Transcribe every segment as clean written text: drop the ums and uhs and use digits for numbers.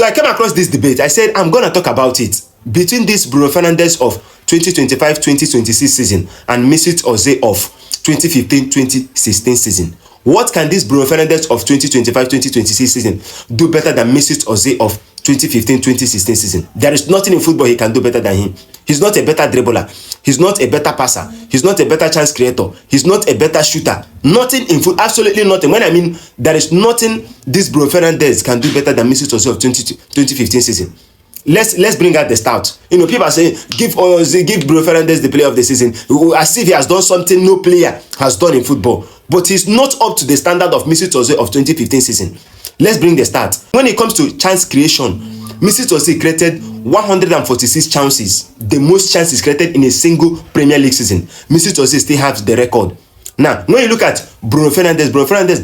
So I came across this debate. I said, I'm going to talk about it. Between this Bruno Fernandes of 2025-2026 season and Mesut Ozil of 2015-2016 season. What can this Bruno Fernandes of 2025-2026 season do better than Mesut Ozil of 2015-2016 season? There is nothing in football he can do better than him. He's not a better dribbler. He's not a better passer. He's not a better chance creator. He's not a better shooter. Nothing in football, absolutely nothing. When I mean there is nothing this Bruno Fernandes can do better than Mesut Ozil of 2015 season. Let's bring out the start. You know, people are saying give Bruno Fernandes the player of the season as if he has done something no player has done in football. But he's not up to the standard of Mesut Ozil of 2015 season. Let's bring the start. When it comes to chance creation, Mesut Ozil created 146 chances, the most chances created in a single Premier League season. Mesut Ozil still has the record. Now, when you look at Bruno Fernandes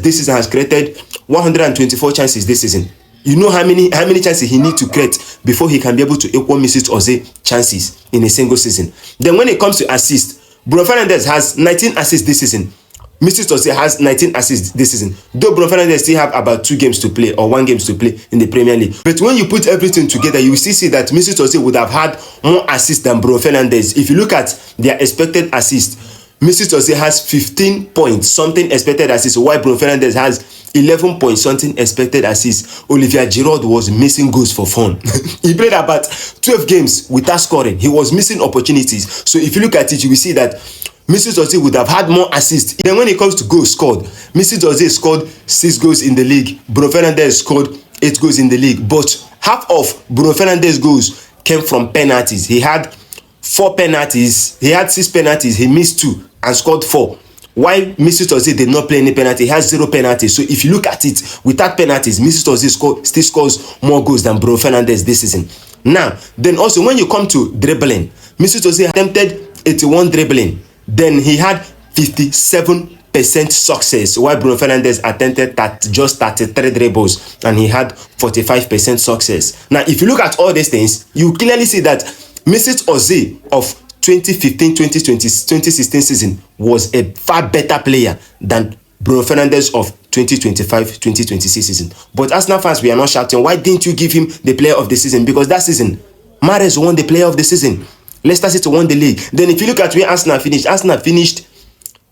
this season has created 124 chances this season. You know how many chances he needs to create before he can be able to equal Mesut Ozil chances in a single season. Then when it comes to assists, Bruno Fernandes has 19 assists this season. Mesut Ozil has 19 assists this season. Though Bruno Fernandes still have about 2 games to play or 1 game to play in the Premier League. But when you put everything together, you will still see that Mesut Ozil would have had more assists than Bruno Fernandes. If you look at their expected assists, Mesut Ozil has 15 points something expected assists, while Bruno Fernandes has 11 point something expected assists. Olivier Giroud was missing goals for fun. He played about 12 games without scoring. He was missing opportunities. So if you look at it, you will see that Mesut Ozil would have had more assists. Then when it comes to goals scored, Mesut Ozil scored 6 goals in the league. Bruno Fernandes scored 8 goals in the league. But half of Bruno Fernandes' goals came from penalties. He had 4 penalties. He had 6 penalties. He missed 2 and scored 4. Why Mesut Ozil did not play any penalty? He has 0 penalties. So if you look at it, without penalties, Mesut Ozil still scores more goals than Bruno Fernandes this season. Now, then also when you come to dribbling, Mesut Ozil attempted 81 dribbling. Then he had 57% success, while Bruno Fernandes attempted just 33 dribbles and he had 45% success. Now, if you look at all these things, you clearly see that Mesut Ozil of 2015-2016 season was a far better player than Bruno Fernandes of 2025-2026 season. But Arsenal fans, we are not shouting, why didn't you give him the player of the season? Because that season, Mahrez won the player of the season. Leicester City won the league. Then if you look at where Arsenal finished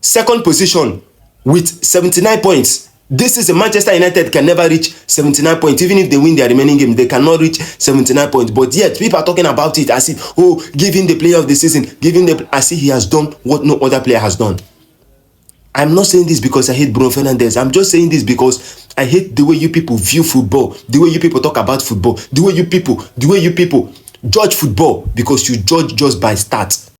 2nd position with 79 points. This is a Manchester United can never reach 79 points. Even if they win their remaining game, they cannot reach 79 points. But yet, people are talking about it as if, oh, give him the player of the season. As if he has done what no other player has done. I'm not saying this because I hate Bruno Fernandes. I'm just saying this because I hate the way you people view football, the way you people talk about football, the way you people judge football, because you judge just by stats.